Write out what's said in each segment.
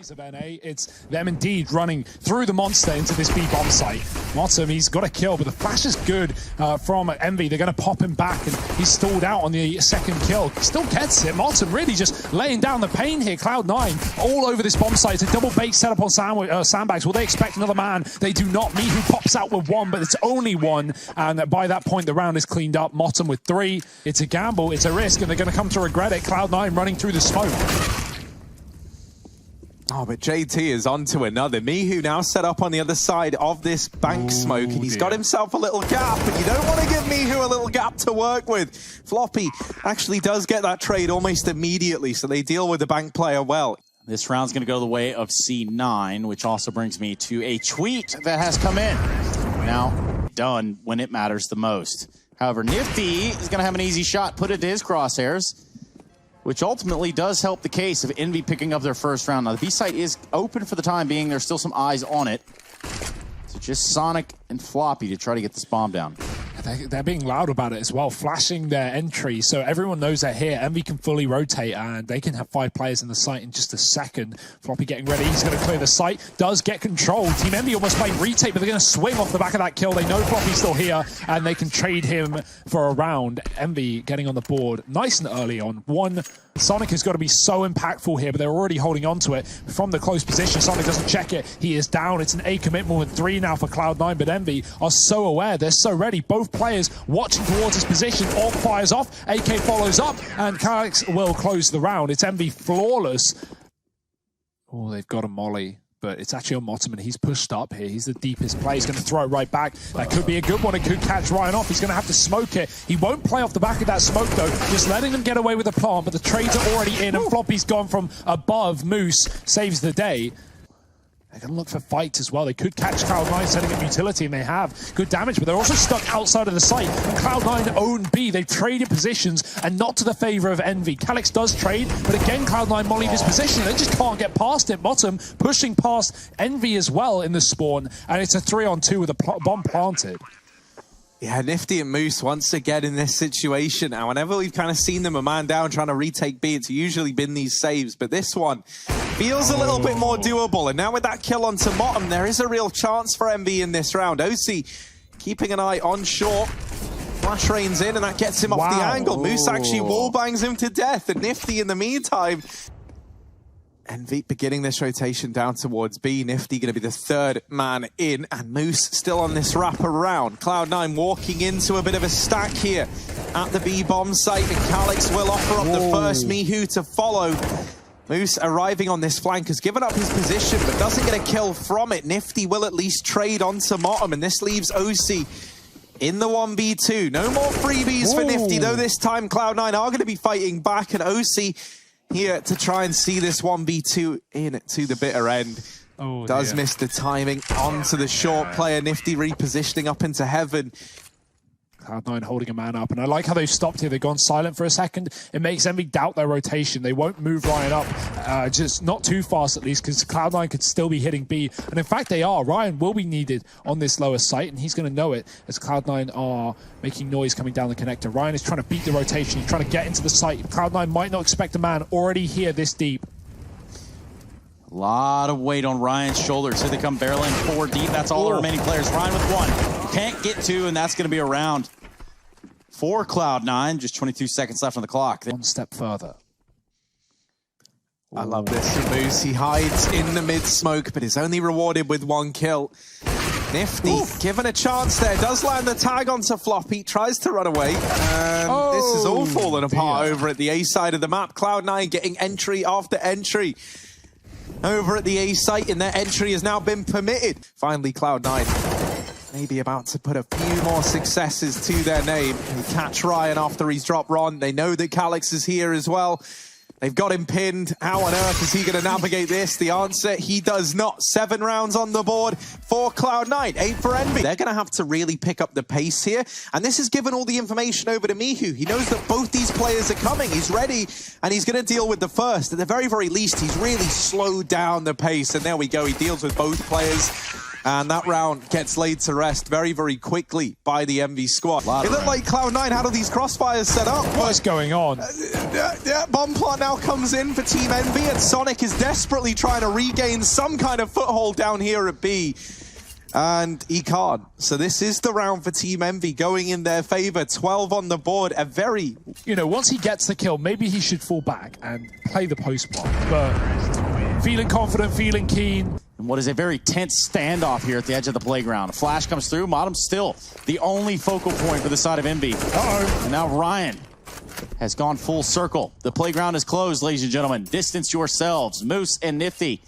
of NA. It's them indeed running through the monster into this B bomb site. Motum, he's got a kill, but the flash is good from Envy. They're going to pop him back, and he's stalled out on the second kill. Still gets it. Motum really just laying down the pain here. Cloud9 all over this bomb site. It's a double bait set up on sandbags. Will they expect another man? They do not. Mihu pops out with one, but it's only one, and by that point the round is cleaned up. Motum with 3. It's a gamble, it's a risk, and they're going to come to regret it. Cloud9 running through the smoke. Oh, but JT is on to another. Mihu now set up on the other side of this bank smoke, and he's got himself a little gap, and you don't want to give Mihu a little gap to work with. Floppy actually does get that trade almost immediately, so they deal with the bank player well. This round's going to go the way of C9, which also brings me to a tweet that has come in. Now, done when it matters the most. However, Nifty is going to have an easy shot put into his crosshairs, which ultimately does help the case of Envy picking up their first round. Now, the B site is open for the time being. There's still some eyes on it. So just Sonic and Floppy to try to get this bomb down. They're being loud about it as well, flashing their entry, so everyone knows they're here. Envy can fully rotate, and they can have 5 players in the site in just a second. Floppy getting ready, he's going to clear the site, does get control. Team Envy almost playing retake, but they're going to swing off the back of that kill. They know Floppy's still here, and they can trade him for a round. Envy getting on the board nice and early on. One, Sonic has got to be so impactful here, but they're already holding on to it from the close position. Sonic doesn't check it, he is down. It's an A commitment with 3 now for Cloud9, but Envy are so aware, they're so ready. Both players watching towards his position. Orb fires off, AK follows up, and CALYX will close the round. It's Envy flawless. Oh, they've got a molly, but it's actually on Motum, and he's pushed up here. He's the deepest play. He's going to throw it right back. That could be a good one. It could catch Ryan off. He's going to have to smoke it. He won't play off the back of that smoke, though. Just letting them get away with the plant, but the trades are already in, and Floppy's gone from above. Moose saves the day. They're going to look for fights as well. They could catch Cloud9 setting up utility, and they have good damage, but they're also stuck outside of the site. And Cloud9 own B. They've traded positions, and not to the favor of Envy. CALYX does trade, but again, Cloud9 molly this position. They just can't get past it. Motum pushing past Envy as well in the spawn, and it's a 3-on-2 with a bomb planted. Yeah, Nifty and Moose once again in this situation. Now, whenever we've kind of seen them a man down trying to retake B, it's usually been these saves, but this one feels a little bit more doable. And now with that kill onto Motum, there is a real chance for Envy in this round. OC keeping an eye on short. Flash rains in, and that gets him off the angle. Moose actually wallbangs him to death, and Nifty in the meantime. Envy beginning this rotation down towards B. Nifty going to be the 3rd man in, and Moose still on this wrap around. Cloud9 walking into a bit of a stack here at the B bomb site, and CALYX will offer up the first. Mihu to follow. Moose arriving on this flank has given up his position, but doesn't get a kill from it. Nifty will at least trade onto Motum, and this leaves OC in the 1v2. No more freebies for Nifty, though this time Cloud9 are going to be fighting back, and OC here to try and see this 1v2 in to the bitter end. Does miss the timing onto the short player. Nifty repositioning up into heaven. Cloud9 holding a man up, and I like how they've stopped here. They've gone silent for a second. It makes Envy doubt their rotation. They won't move Ryan up, just not too fast at least, because Cloud9 could still be hitting B. And in fact, they are. Ryan will be needed on this lower site, and he's going to know it as Cloud9 are making noise coming down the connector. Ryan is trying to beat the rotation. He's trying to get into the site. Cloud9 might not expect a man already here this deep. A lot of weight on Ryan's shoulders. Here they come barreling 4 deep. That's all the remaining players. Ryan with 1. Can't get 2, and that's going to be a round for Cloud9. Just 22 seconds left on the clock. One step further. I love this from Moose. He hides in the mid-smoke, but is only rewarded with 1 kill. Nifty given a chance there. Does land the tag onto Floppy. Tries to run away. And this is all falling apart over at the A side of the map. Cloud9 getting entry after entry over at the A site, and their entry has now been permitted. Finally, Cloud9 maybe about to put a few more successes to their name. They catch Ryan after he's dropped Ron. They know that CALYX is here as well. They've got him pinned. How on earth is he going to navigate this? The answer, he does not. 7 rounds on the board for Cloud9, 8 for Envy. They're going to have to really pick up the pace here. And this has given all the information over to Mihu. He knows that both these players are coming. He's ready, and he's going to deal with the first. At the very, very least, he's really slowed down the pace. And there we go. He deals with both players. And that round gets laid to rest very, very quickly by the Envy squad. It looked like Cloud9 had all these crossfires set up. What is going on? Bomb plot now comes in for Team Envy, and Sonic is desperately trying to regain some kind of foothold down here at B. And he can't. So this is the round for Team Envy going in their favor. 12 on the board. A very... You know, once he gets the kill, maybe he should fall back and play the post block. But feeling confident, feeling keen. And what is a very tense standoff here at the edge of the playground. A flash comes through. Modem still the only focal point for the side of Envy. And now Ryan has gone full circle. The playground is closed, ladies and gentlemen. Distance yourselves. Moose and Nifty.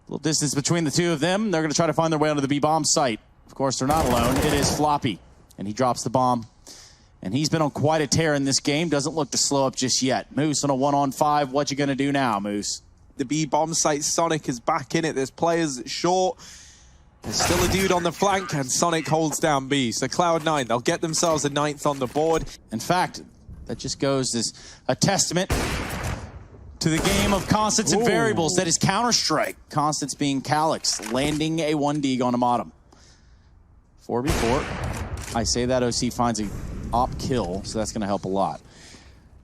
A little distance between the two of them. They're going to try to find their way onto the B-bomb site. Of course, they're not alone. It is Floppy, and he drops the bomb. And he's been on quite a tear in this game. Doesn't look to slow up just yet. Moose on a 1-on-5. What you going to do now, Moose? The B-bomb site, Sonic is back in it. There's players short. There's still a dude on the flank, and Sonic holds down B. So Cloud9, they'll get themselves a 9th on the board. In fact, that just goes as a testament to the game of constants and variables that is Counter-Strike. Constants being CALYX, landing a 1D on a Modem. 4v4. I say that OC finds a op kill, so that's going to help a lot.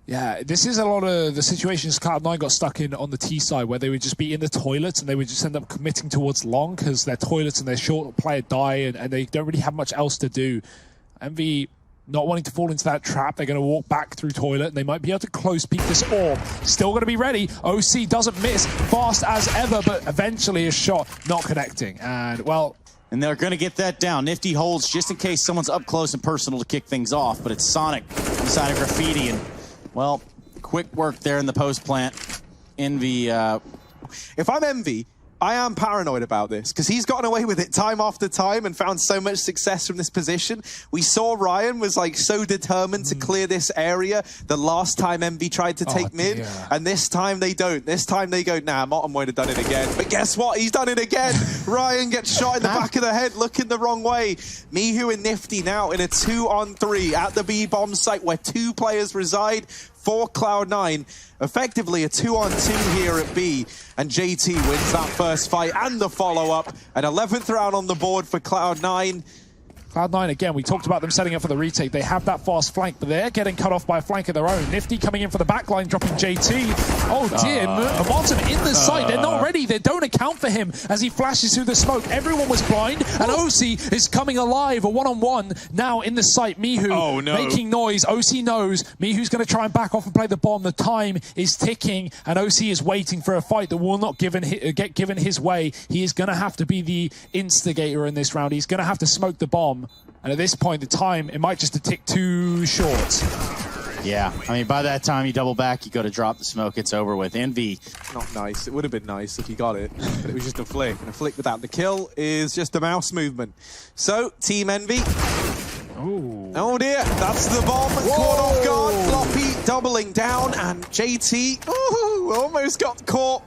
Yeah, this is a lot of the situations Cloud9 got stuck in on the T side, where they would just be in the toilets and they would just end up committing towards long because their toilets and their short player die and they don't really have much else to do. Envy not wanting to fall into that trap, they're going to walk back through toilet, and they might be able to close peek this orb. Still going to be ready. OC doesn't miss, fast as ever, but eventually a shot not connecting. And, well... And they're going to get that down. Nifty holds just in case someone's up close and personal to kick things off, but it's Sonic inside of Graffiti, and, well, quick work there in the post plant. Envy... If I'm Envy, I am paranoid about this because he's gotten away with it time after time and found so much success from this position. We saw Ryan was like so determined to clear this area the last time Envy tried to take mid, and this time they don't. This time they go, nah, Motten would have done it again. But guess what? He's done it again. Ryan gets shot in the back of the head, looking the wrong way. Mihu and Nifty now in a 2-on-3 at the B-bomb site where 2 players reside for Cloud9. Effectively a 2-on-2 here at B, and JT wins that first fight and the follow-up. An 11th round on the board for Cloud9. Cloud9, again, we talked about them setting up for the retake. They have that fast flank, but they're getting cut off by a flank of their own. Nifty coming in for the backline, dropping JT. Oh dear, Martin in the site. They're not ready. They don't account for him as he flashes through the smoke. Everyone was blind, and OC is coming alive. A 1-on-1 now in the site. Mihu making noise. OC knows. Mihu's going to try and back off and play the bomb. The time is ticking, and OC is waiting for a fight that will not get given his way. He is going to have to be the instigator in this round. He's going to have to smoke the bomb. And at this point, the time, it might just a tick too short. Yeah, I mean, by that time, you double back, you go to drop the smoke, it's over with. Envy. Not nice. It would have been nice if he got it, but it was just a flick. And a flick without the kill is just a mouse movement. So, Team Envy. Oh dear, that's the bomb. Caught off guard. Floppy doubling down, and JT almost got caught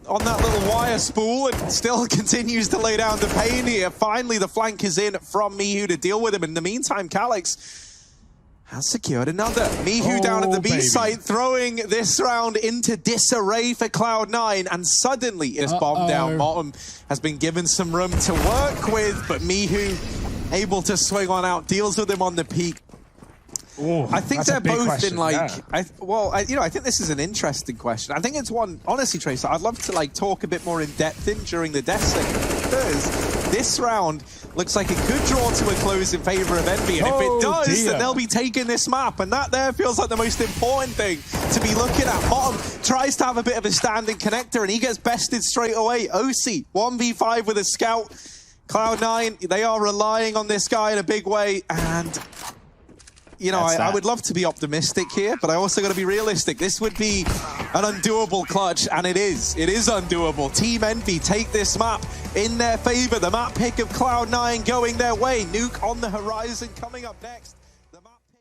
on that little wire spool and still continues to lay down the pain here. Finally, the flank is in from Mihu to deal with him. In the meantime, CALYX has secured another. Mihu down at the B site, throwing this round into disarray for Cloud9, and suddenly it's bombed down. Bottom has been given some room to work with, but Mihu able to swing on out, deals with him on the peak. I think they're both in like, I think this is an interesting question. I think it's one, honestly, Trace, I'd love to like talk a bit more in depth in during the death segment, because this round looks like a good draw to a close in favor of Envy, and if it does, then they'll be taking this map, and that there feels like the most important thing to be looking at. Bottom tries to have a bit of a standing connector, and he gets bested straight away. OC 1v5 with a scout. Cloud9, they are relying on this guy in a big way, and you know, I would love to be optimistic here, but I also got to be realistic. This would be an undoable clutch, and it is. It is undoable. Team Envy take this map in their favor. The map pick of Cloud9 going their way. Nuke on the horizon coming up next. The map pick...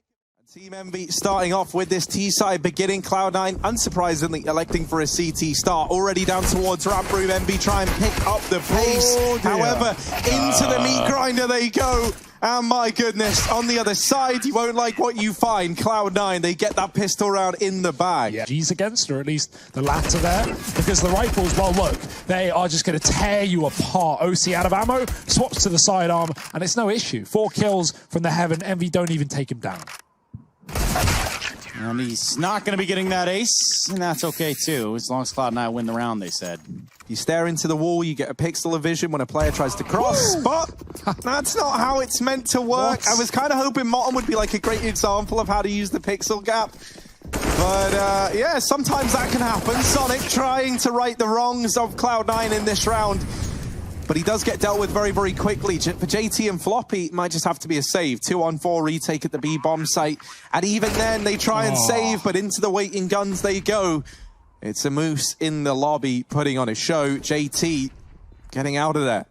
Team Envy starting off with this T-side beginning. Cloud9, unsurprisingly, electing for a CT start. Already down towards ramp room. Envy try and pick up the pace. However, into the meat grinder they go. And my goodness, on the other side, you won't like what you find. Cloud9, they get that pistol round in the bag. Yeah, G's against, or at least the latter there, because the rifles, well, look, they are just going to tear you apart. OC out of ammo, swaps to the sidearm, and it's no issue. 4 kills from the heaven. Envy don't even take him down. And he's not going to be getting that ace, and that's okay too, as long as Cloud9 win the round, they said. You stare into the wall, you get a pixel of vision when a player tries to cross, but that's not how it's meant to work. What? I was kind of hoping Motten would be like a great example of how to use the pixel gap. But yeah, sometimes that can happen. Sonic trying to right the wrongs of Cloud9 in this round. But he does get dealt with very, very quickly. For JT and Floppy, it might just have to be a save. 2-on-4 retake at the B bomb site. And even then, they try and save, but into the waiting guns they go. It's a Moose in the lobby putting on a show. JT getting out of there.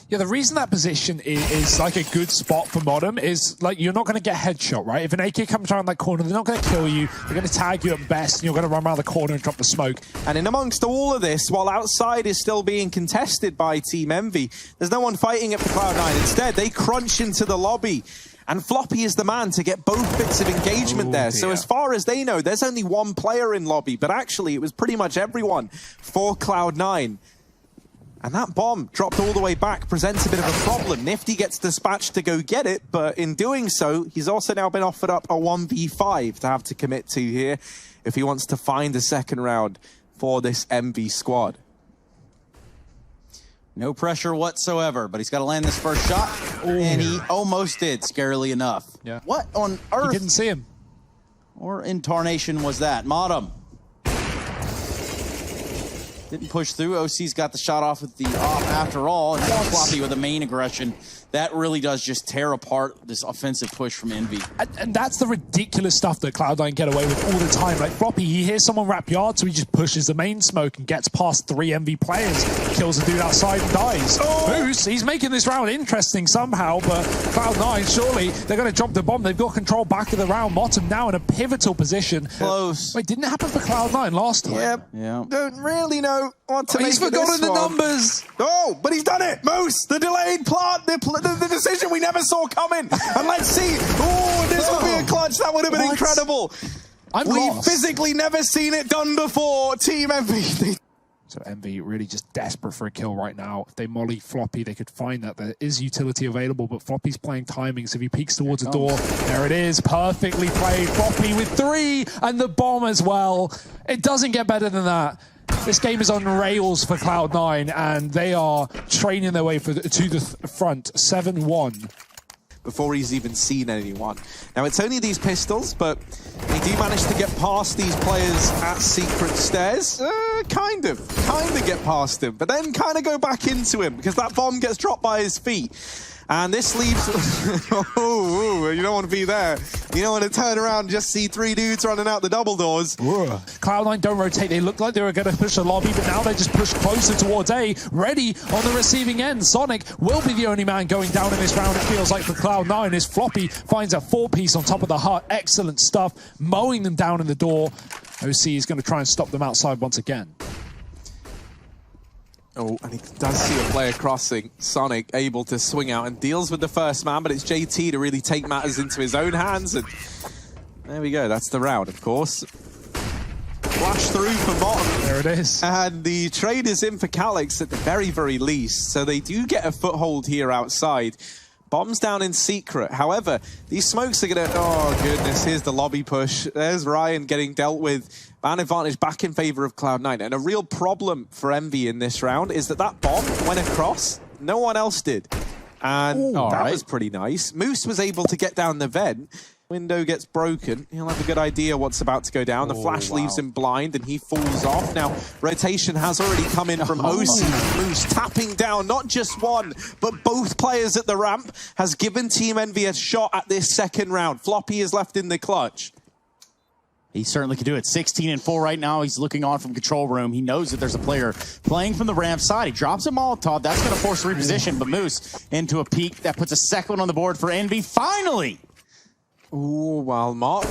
Yeah, the reason that position is like a good spot for Modem is like you're not going to get headshot, right? If an AK comes around that corner, they're not going to kill you. They're going to tag you at best, and you're going to run around the corner and drop the smoke. And in amongst all of this, while outside is still being contested by Team Envy, there's no one fighting it for Cloud9. Instead, they crunch into the lobby. And Floppy is the man to get both bits of engagement there. So as far as they know, there's only one player in lobby, but actually it was pretty much everyone for Cloud9. And that bomb dropped all the way back presents a bit of a problem. Nifty gets dispatched to go get it, but in doing so, he's also now been offered up a 1v5 to have to commit to here if he wants to find a second round for this MV squad. No pressure whatsoever, but he's got to land this first shot, and he almost did, scarily enough. Yeah. What on earth? You didn't see him. Or in tarnation was that? Modem. Didn't push through. OC's got the shot off with the off after all. And Floppy with the main aggression. That really does just tear apart this offensive push from Envy. And that's the ridiculous stuff that Cloud9 get away with all the time. Like Floppy, he hears someone wrap yard, so he just pushes the main smoke and gets past 3 Envy players, kills the dude outside and dies. Moose, he's making this round interesting somehow, but Cloud9, surely they're going to drop the bomb. They've got control back of the round. Bottom now in a pivotal position. Close. Wait, didn't it happen for Cloud9 last time? Yep. Yeah. Don't really know what to make He's of this forgotten the one. numbers. Oh, but he's done it. Moose, the delayed plant, the decision we never saw coming. And let's see. Oh, this would be a clutch. That would have been incredible. We've physically never seen it done before. Team Envy. So Envy really just desperate for a kill right now. If they molly Floppy, they could find that there is utility available, but Floppy's playing timing, so if he peeks towards the door, there it is, perfectly played. Floppy with 3, and the bomb as well. It doesn't get better than that. This game is on rails for Cloud9, and they are training their way to the front, 7-1. Before he's even seen anyone. Now, it's only these pistols, but they do manage to get past these players at secret stairs. Kind of get past him, but then kind of go back into him because that bomb gets dropped by his feet. And this leaves... you don't want to be there. You don't want to turn around and just see 3 dudes running out the double doors. Cloud9 don't rotate. They look like they were going to push the lobby, but now they just push closer towards A, ready on the receiving end. Sonic will be the only man going down in this round, it feels like, for Cloud9, as Floppy finds a 4-piece on top of the hut. Excellent stuff, mowing them down in the door. OC is going to try and stop them outside once again. Oh, and he does see a player crossing. Sonic able to swing out and deals with the first man, but it's JT to really take matters into his own hands. And there we go. That's the round, of course. Flash through for Motten. There it is. And the trade is in for CALYX at the very, very least. So they do get a foothold here outside. Bombs down in secret. However, these smokes are going to... Oh, goodness. Here's the lobby push. There's Ryan getting dealt with. Man advantage back in favor of Cloud9. And a real problem for Envy in this round is that bomb went across. No one else did. And that was pretty nice. Moose was able to get down the vent. Window gets broken. He'll have a good idea what's about to go down. The flash leaves him blind and he falls off. Now, rotation has already come in from OC. Moose tapping down not just one, but both players at the ramp has given Team Envy a shot at this second round. Floppy is left in the clutch. He certainly can do it. 16-4 right now. He's looking on from control room. He knows that there's a player playing from the ramp side. He drops a Molotov. That's going to force reposition, but Moose into a peak. That puts a second one on the board for Envy. Finally, Ooh, well, Mott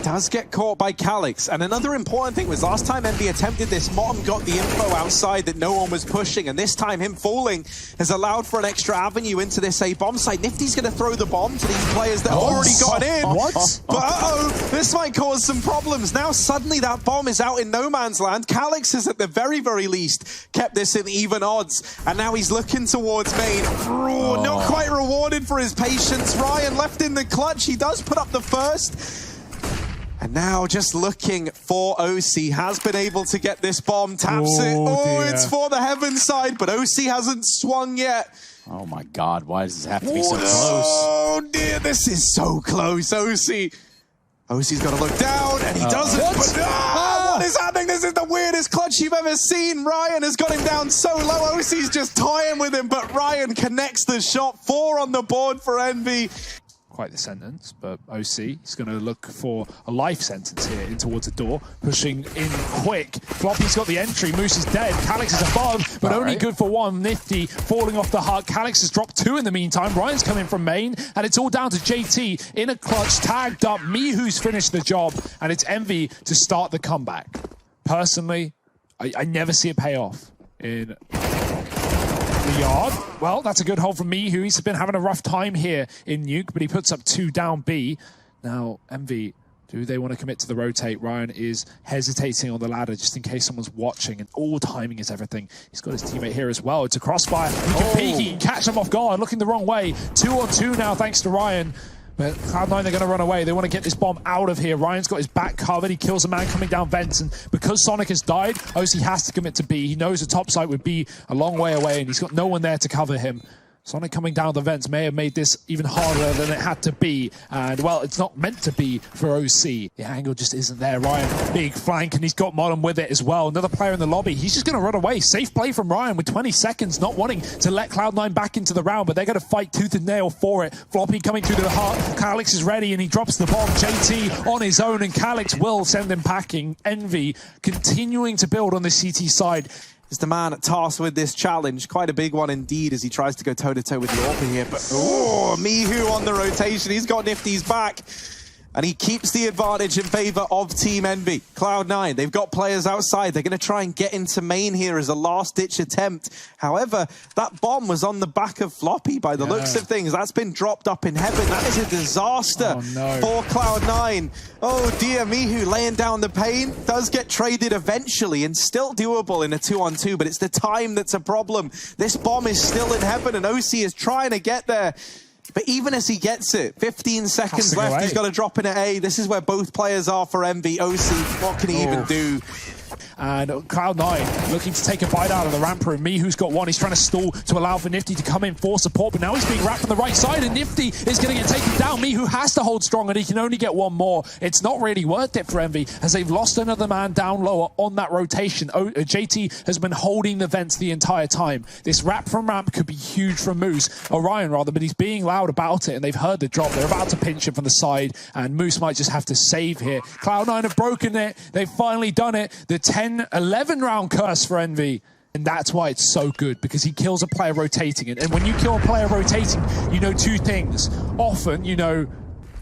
does get caught by CALYX. And another important thing was last time Envy attempted this, Mott got the info outside that no one was pushing. And this time him falling has allowed for an extra avenue into this A bomb site. Nifty's going to throw the bomb to these players that have already got in. What? But uh-oh, this might cause some problems. Now suddenly that bomb is out in no man's land. CALYX has at the very, very least kept this in even odds. And now he's looking towards main. Ooh, not quite rewarded for his patience. Ryan left in the clutch. He does put up the first. And now just looking for OC, has been able to get this bomb, taps it. Oh, dear. it's for the heaven side, but OC hasn't swung yet. Oh my God, why does this have to be so close? Oh dear, this is so close. OC's got to look down, and he doesn't. What is happening? This is the weirdest clutch you've ever seen. Ryan has got him down so low. OC's just toying with him, but Ryan connects the shot. 4 on the board for Envy. Quite the sentence, but OC is going to look for a life sentence here in towards the door, pushing in quick. Floppy's got the entry, Moose is dead, CALYX is above, but only good for 1. Nifty falling off the hut. CALYX has dropped 2 in the meantime. Ryan's coming from main, and it's all down to JT in a clutch, tagged up. Mihu's finished the job, and it's Envy to start the comeback. Personally, I never see it pay off in the yard. Well, that's a good hold from Mihu. He's been having a rough time here in Nuke, but he puts up 2 down B. Now, Envy, do they want to commit to the rotate? Ryan is hesitating on the ladder just in case someone's watching, and all timing is everything. He's got his teammate here as well. It's a crossfire. He can peek, he can catch them off guard, looking the wrong way. 2 on 2 now, thanks to Ryan. But Cloud9, they're going to run away. They want to get this bomb out of here. Ryan's got his back covered. He kills a man coming down vents. And because Sonic has died, OC has to commit to B. He knows the top site would be a long way away, and he's got no one there to cover him. Sonic coming down the vents may have made this even harder than it had to be. And, well, it's not meant to be for OC. The angle just isn't there. Ryan, big flank, and he's got Modern with it as well. Another player in the lobby. He's just going to run away. Safe play from Ryan with 20 seconds, not wanting to let Cloud9 back into the round, but they're going to fight tooth and nail for it. Floppy coming through to the heart. CALYX is ready, and he drops the bomb. JT on his own, and CALYX will send him packing. Envy continuing to build on the CT side. Is the man tasked with this challenge. Quite a big one indeed as he tries to go toe-to-toe with the AWP here. But, oh, Mihu on the rotation. He's got Nifty's back. And he keeps the advantage in favor of Team Envy. Cloud9, they've got players outside. They're going to try and get into main here as a last-ditch attempt. However, that bomb was on the back of Floppy by the looks of things. That's been dropped up in heaven. That is a disaster for Cloud9. Oh dear, Mihu laying down the pain. Does get traded eventually and still doable in a 2-on-2, but it's the time that's a problem. This bomb is still in heaven and OC is trying to get there. But even as he gets it, 15 seconds left, he's got to drop in at A. This is where both players are for Envy. OC, what can he even do? And Cloud9 looking to take a bite out of the ramp room. Mihu's got 1. He's trying to stall to allow for Nifty to come in for support, but now he's being wrapped on the right side, and Nifty is going to get taken down. Mihu has to hold strong, and he can only get 1 more. It's not really worth it for Envy, as they've lost another man down lower on that rotation. JT has been holding the vents the entire time. This wrap from ramp could be huge from Moose, or Ryan rather, but he's being loud about it, and they've heard the drop. They're about to pinch him from the side, and Moose might just have to save here. Cloud9 have broken it. They've finally done it. The 10-11 round curse for Envy. And that's why it's so good, because he kills a player rotating. And when you kill a player rotating, you know 2 things. Often, you know...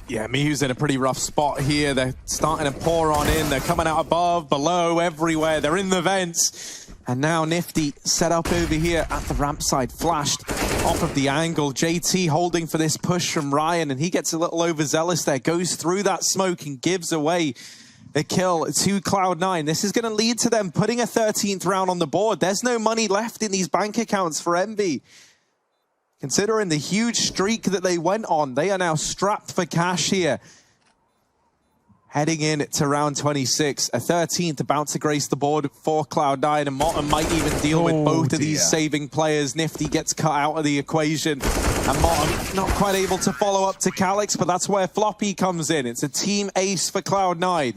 Yeah, Mihu's in a pretty rough spot here. They're starting to pour on in. They're coming out above, below, everywhere. They're in the vents. And now Nifty set up over here at the ramp side, flashed off of the angle. JT holding for this push from Ryan, and he gets a little overzealous there, goes through that smoke and gives away a kill to Cloud9. This is going to lead to them putting a 13th round on the board. There's no money left in these bank accounts for Envy. Considering the huge streak that they went on, they are now strapped for cash here. Heading in to round 26, a 13th about to grace the board for Cloud9, and Morton might even deal with both of these saving players. Nifty gets cut out of the equation, and Morton not quite able to follow up to CALYX, but that's where Floppy comes in. It's a team ace for Cloud9.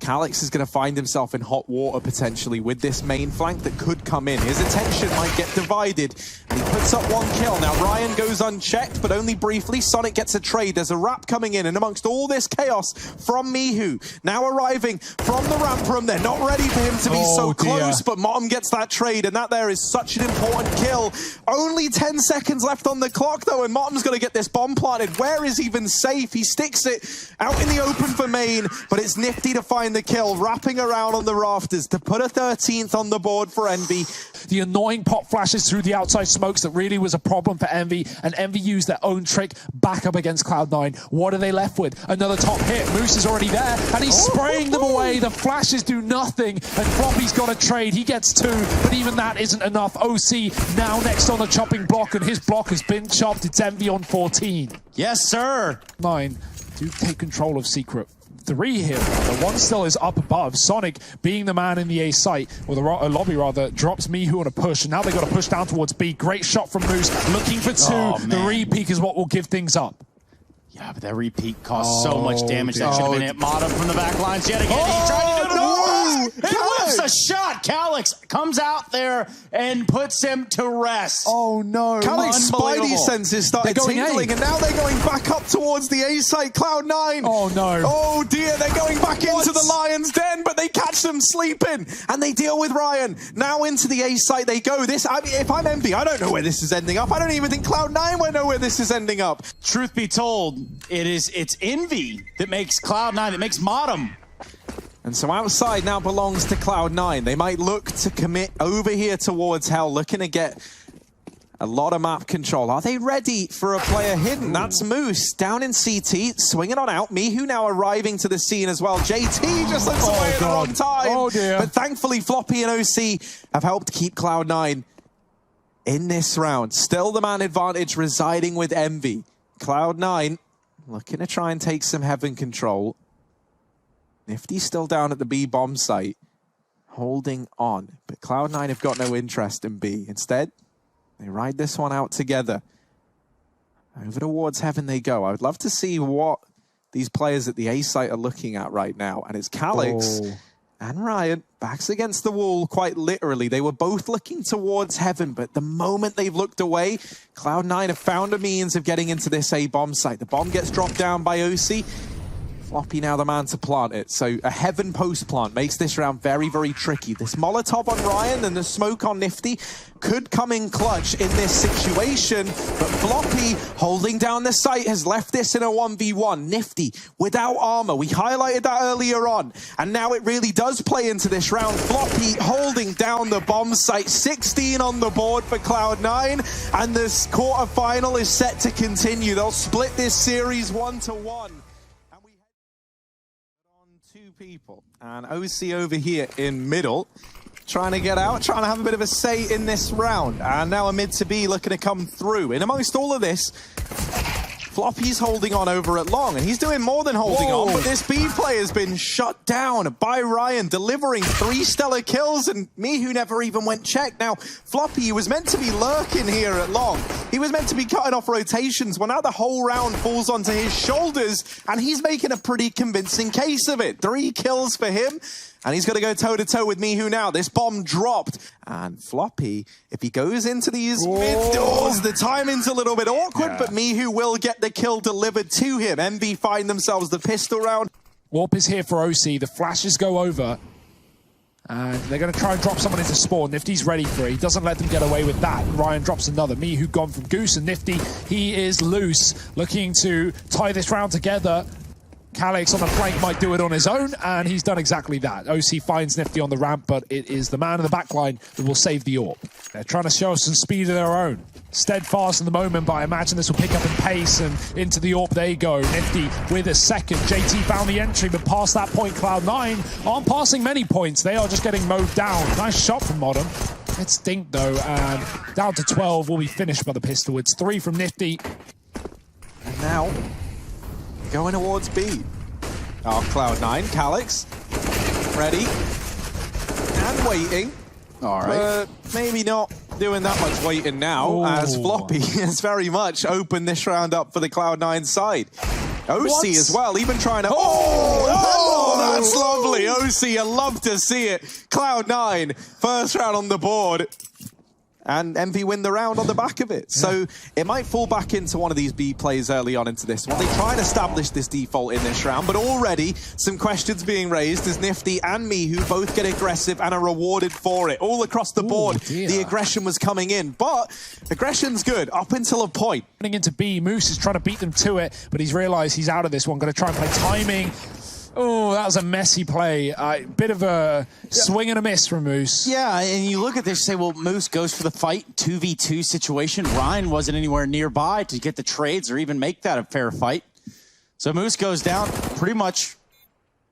CALYX is going to find himself in hot water potentially with this main flank that could come in. His attention might get divided, and he puts up 1 kill. Now Ryan goes unchecked, but only briefly. Sonic gets a trade. There's a wrap coming in, and amongst all this chaos from Mihu, now arriving from the ramp room. They're not ready for him to be so close, but Motum gets that trade, and that there is such an important kill. Only 10 seconds left on the clock, though, and Motum's going to get this bomb planted. Where is even safe? He sticks it out in the open for main, but it's Nifty to find the kill, wrapping around on the rafters to put a 13th on the board for Envy. The annoying pop flashes through the outside smokes that really was a problem for Envy, and Envy used their own trick back up against Cloud9. What are they left with? Another top hit. Moose is already there, and he's spraying them away. The flashes do nothing, and Floppy's got a trade. He gets 2, but even that isn't enough. OC now next on the chopping block, and his block has been chopped. It's Envy on 14. Yes, sir. 9 do take control of Secret. 3 here. The 1 still is up above. Sonic, being the man in the A site, or the lobby rather, drops Mihu on a push, and now they've got to push down towards B. Great shot from Moose, looking for 2. The re-peek is what will give things up. Yeah, but that repeat caused so much damage. That should have been it. Motum from the back lines yet again. He tried to do it. He whips a shot. CALYX comes out there and puts him to rest. Oh no. CALYX spidey senses started tingling, and now they're going back up towards the A site. Cloud9. Oh no. Oh dear, they're going back into the Lion's Den, but they catch them sleeping, and they deal with Ryan. Now into the A site they go. If I'm Envy, I don't know where this is ending up. I don't even think Cloud9 will know where this is ending up. Truth be told, it's Envy that makes Cloud9, that makes Motum. And so outside now belongs to Cloud9. They might look to commit over here towards Hell, looking to get a lot of map control. Are they ready for a player hidden? That's Moose down in CT, swinging on out. Mihu now arriving to the scene as well. JT just looks away at the wrong time. Oh dear. But thankfully, Floppy and OC have helped keep Cloud9 in this round. Still the man advantage residing with Envy. Cloud9 looking to try and take some heaven control. Nifty's still down at the B bomb site, holding on. But Cloud9 have got no interest in B. Instead, they ride this one out together. Over towards heaven they go. I would love to see what these players at the A site are looking at right now. And it's CALYX and Ryan, backs against the wall, quite literally. They were both looking towards heaven, but the moment they've looked away, Cloud9 have found a means of getting into this A bomb site. The bomb gets dropped down by OC. Floppy now the man to plant it. So a heaven post plant makes this round very, very tricky. This Molotov on Ryan and the smoke on Nifty could come in clutch in this situation, but Floppy holding down the site has left this in a 1v1. Nifty without armor. We highlighted that earlier on, and now it really does play into this round. Floppy holding down the bomb site. 16 on the board for Cloud9, and this quarterfinal is set to continue. They'll split this series 1-1. People and OC over here in middle, trying to get out, trying to have a bit of a say in this round, and now a mid to B looking to come through. In amongst all of this, Floppy's holding on over at long, and he's doing more than holding on, but this B play has been shut down by Ryan, delivering 3 stellar kills, and Mihu never even went checked. Now, Floppy was meant to be lurking here at long. He was meant to be cutting off rotations. Well, now the whole round falls onto his shoulders, and he's making a pretty convincing case of it. 3 kills for him. And he's going to go toe-to-toe with Mihu now. This bomb dropped. And Floppy, if he goes into these mid doors, the timing's a little bit awkward, but Mihu will get the kill delivered to him. Envy find themselves the pistol round. Warp is here for OC. The flashes go over. And they're going to try and drop someone into spawn. Nifty's ready for it. He doesn't let them get away with that. Ryan drops another. Mihu gone from Goose, and Nifty, he is loose, looking to tie this round together. CALYX on the flank might do it on his own, and he's done exactly that. OC finds Nifty on the ramp, but it is the man in the backline that will save the AWP. They're trying to show us some speed of their own. Steadfast in the moment, but I imagine this will pick up in pace, and into the AWP they go. Nifty with a second. JT found the entry, but past that point, Cloud9 aren't passing many points. They are just getting mowed down. Nice shot from Motum. It's dinked, though, and down to 12 will be finished by the pistol. It's 3 from Nifty. And now, going towards B. Oh, Cloud9, CALYX, ready, and waiting. All right. Maybe not doing that much waiting now, as Floppy has very much opened this round up for the Cloud9 side. OC as well, even trying to... that's lovely. OC, you love to see it. Cloud9, first round on the board. And MV win the round on the back of it. So it might fall back into one of these B plays early on into this one. They try and establish this default in this round, but already some questions being raised as Nifty and Mihu both get aggressive and are rewarded for it. All across the board, the aggression was coming in, but aggression's good up until a point. Running into B, Moose is trying to beat them to it, but he's realized he's out of this one. Going to try and play timing. Oh, that was a messy play. Bit of a swing and a miss from Moose. Yeah, and you look at this, you say, well, Moose goes for the fight, 2v2 situation. Ryan wasn't anywhere nearby to get the trades or even make that a fair fight. So Moose goes down pretty much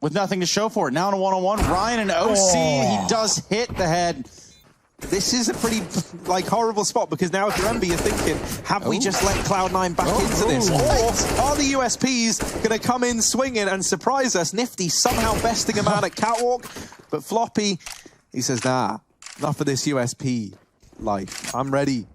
with nothing to show for it. Now in a one-on-one, Ryan and OC, he does hit the head. This is a pretty, horrible spot because now if you're MB, you're thinking, have we just let Cloud9 back into this? Or are the USPs going to come in swinging and surprise us? Nifty somehow besting him out at Catwalk, but Floppy, he says, nah, enough of this USP life. I'm ready,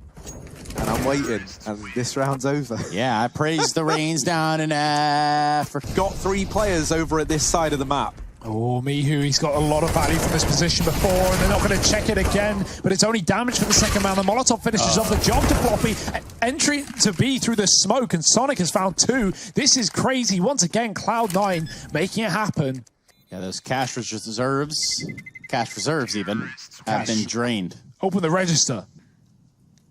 and I'm waiting, and this round's over. Yeah, I praised the rains down in Africa. Got 3 players over at this side of the map. Oh, Mihu, he's got a lot of value from this position before, and they're not going to check it again, but it's only damage for the second round. The Molotov finishes off the job to Floppy. Entry to B through the smoke, and Sonic has found 2. This is crazy. Once again, Cloud9 making it happen. Yeah, those cash reserves even, have been drained. Open the register.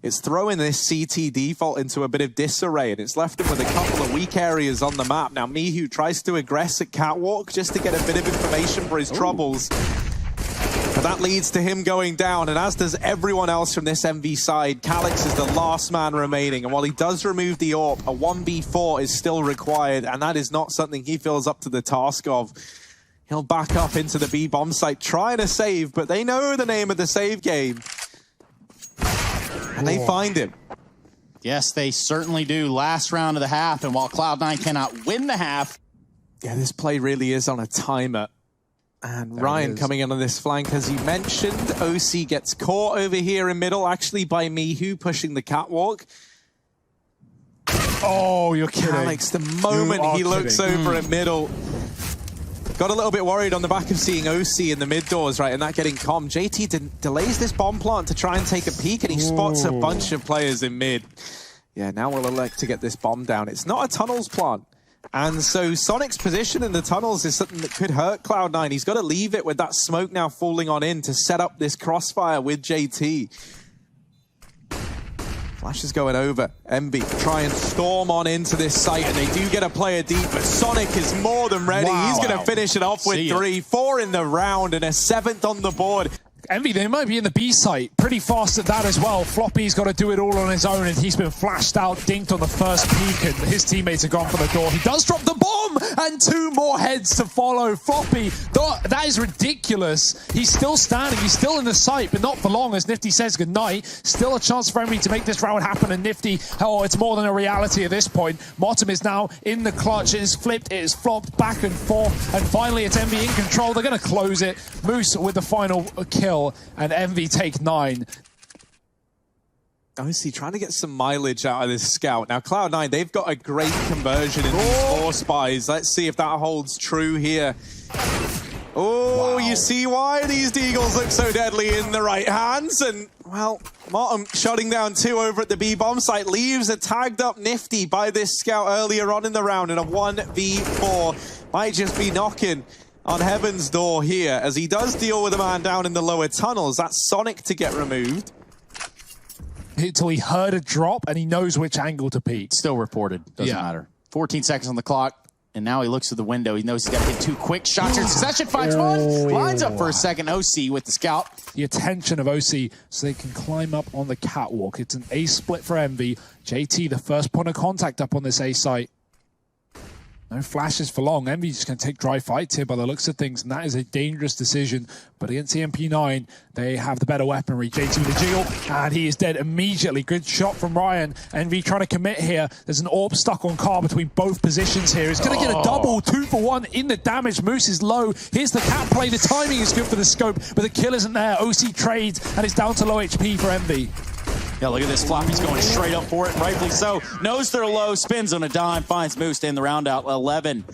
It's throwing this CT default into a bit of disarray, and it's left him with a couple of weak areas on the map. Now, Mihu tries to aggress at Catwalk just to get a bit of information for his troubles. But that leads to him going down, and as does everyone else from this MV side. CALYX is the last man remaining, and while he does remove the AWP, a 1v4 is still required, and that is not something he feels up to the task of. He'll back up into the B bomb site, trying to save, but they know the name of the save game. And they find him. Yes, they certainly do. Last round of the half, and while Cloud9 cannot win the half. Yeah, this play really is on a timer. And Ryan coming in on this flank, as you mentioned. OC gets caught over here in middle, actually by Mihu pushing the Catwalk. Oh, you're kidding. CALYX, the moment he looks over at middle. Got a little bit worried on the back of seeing OC in the mid doors, right, and that getting calm. JT delays this bomb plant to try and take a peek, and he spots a bunch of players in mid. Yeah, now we'll elect to get this bomb down. It's not a tunnels plant. And so Sonic's position in the tunnels is something that could hurt Cloud9. He's got to leave it with that smoke now falling on in to set up this crossfire with JT. Flash is going over. MB try and storm on into this site, and they do get a player deep, but Sonic is more than ready. He's going to finish it off with 3, 4 in the round, and a 7th on the board. Envy, they might be in the B site pretty fast at that as well. Floppy's got to do it all on his own, and he's been flashed out, dinked on the first peak, and his teammates are gone for the door. He does drop the bomb, and 2 more heads to follow. Floppy, that is ridiculous. He's still standing, he's still in the site, but not for long, as Nifty says goodnight. Still a chance for Envy to make this round happen, and Nifty, oh, it's more than a reality at this point. Motum is now in the clutch. It is flipped, it is flopped back and forth, and finally it's Envy in control. They're going to close it. Moose with the final kill, and Envy take 9. Obviously trying to get some mileage out of this scout. Now Cloud9, they've got a great conversion in these 4 spies. Let's see if that holds true here. Oh, wow. You see why these deagles look so deadly in the right hands. And, well, Motum shutting down 2 over at the B bomb site. Leaves a tagged up Nifty by this scout earlier on in the round in a 1v4. Might just be knocking on heaven's door here, as he does deal with a man down in the lower tunnels. That's Sonic to get removed. Until he heard a drop, and he knows which angle to peek. Still reported. Doesn't matter. 14 seconds on the clock, and now he looks to the window. He knows he's got to get 2 quick shots in succession. Finds one. Lines up for a second. OC with the scout. The attention of OC, so they can climb up on the catwalk. It's an A split for Envy. JT, the first point of contact up on this A site. No flashes for long. Envy's just going to take dry fights here by the looks of things, and that is a dangerous decision. But against the MP9, they have the better weaponry. JT with the jiggle, and he is dead immediately. Good shot from Ryan. Envy trying to commit here. There's an AWP stuck on car between both positions here. He's going to get a double, 2 for 1 in the damage. Moose is low. Here's the cat play. The timing is good for the scope, but the kill isn't there. OC trades, and it's down to low HP for Envy. Yeah, look at this. Floppy's going straight up for it, rightfully so. Knows they're low, spins on a dime, finds Moose to end the round out 11.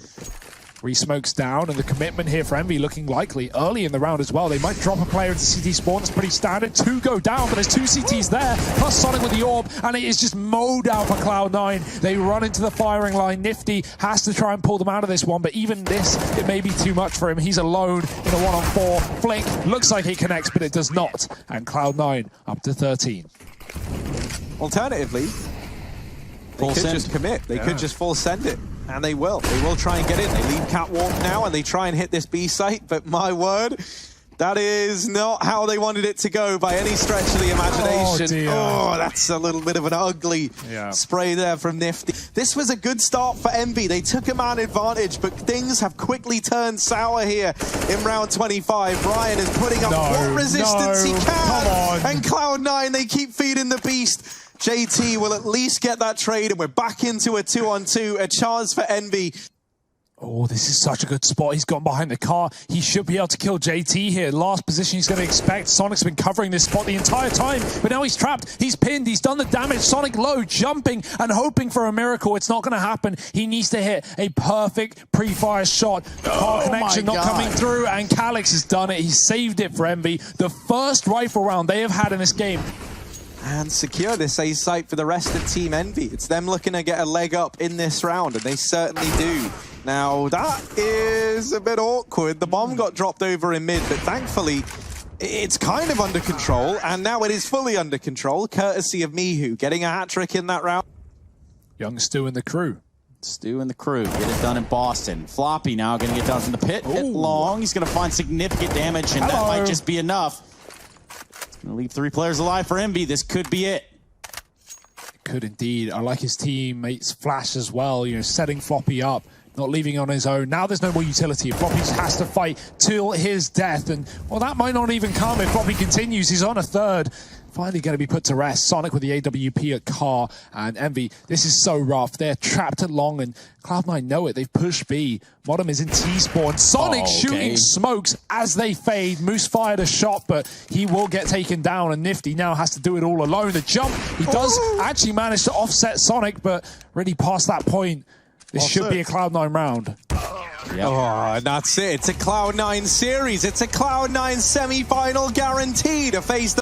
3 smokes down, and the commitment here for Envy looking likely early in the round as well. They might drop a player into CT spawn. It's pretty standard. 2 go down, but there's 2 CTs there, plus Sonic with the orb, and it is just mowed out for Cloud9. They run into the firing line. Nifty has to try and pull them out of this one, but even this, it may be too much for him. He's alone in a 1-on-4. Flick looks like it connects, but it does not, and Cloud9 up to 13. Alternatively, they could just commit. They could just full send it. And they will. They will try and get in. They leave Catwalk now and they try and hit this B site. But my word, that is not how they wanted it to go by any stretch of the imagination. Oh, that's a little bit of an ugly spray there from Nifty. This was a good start for Envy. They took a man advantage, but things have quickly turned sour here in round 25. Brian is putting up what resistance he can. And Cloud9, they keep feeding the beast. JT will at least get that trade, and we're back into a 2-on-2, a chance for Envy. Oh, this is such a good spot. He's gone behind the car. He should be able to kill JT here. Last position he's going to expect. Sonic's been covering this spot the entire time, but now he's trapped. He's pinned. He's done the damage. Sonic low, jumping and hoping for a miracle. It's not going to happen. He needs to hit a perfect pre-fire shot. Car connection not coming through, and CALYX has done it. He saved it for Envy. The first rifle round they have had in this game. And secure this A site for the rest of Team Envy. It's them looking to get a leg up in this round, and they certainly do. Now, that is a bit awkward. The bomb got dropped over in mid, but thankfully, it's kind of under control, and now it is fully under control, courtesy of Mihu, getting a hat-trick in that round. Young Stu and the crew. Stu and the crew get it done in Boston. Floppy now going to get done from the pit. Hit long. He's going to find significant damage, and that might just be enough. Gonna leave 3 players alive for Envy. This could be it. It could indeed. I like his teammates Flash as well, you know, setting Floppy up, not leaving on his own. Now there's no more utility. Floppy has to fight till his death, and well, that might not even come if Floppy continues. He's on a 3rd. Finally going to be put to rest. Sonic with the AWP at car, and Envy. This is so rough. They're trapped at long, and Cloud9 know it. They've pushed B. Modem is in T-spawn. Sonic shooting smokes as they fade. Moose fired a shot, but he will get taken down, and Nifty now has to do it all alone. The jump, he does actually manage to offset Sonic, but really past that point, this should be a Cloud9 round. Oh, and that's it. It's a Cloud9 series. It's a Cloud9 semi-final guaranteed to face the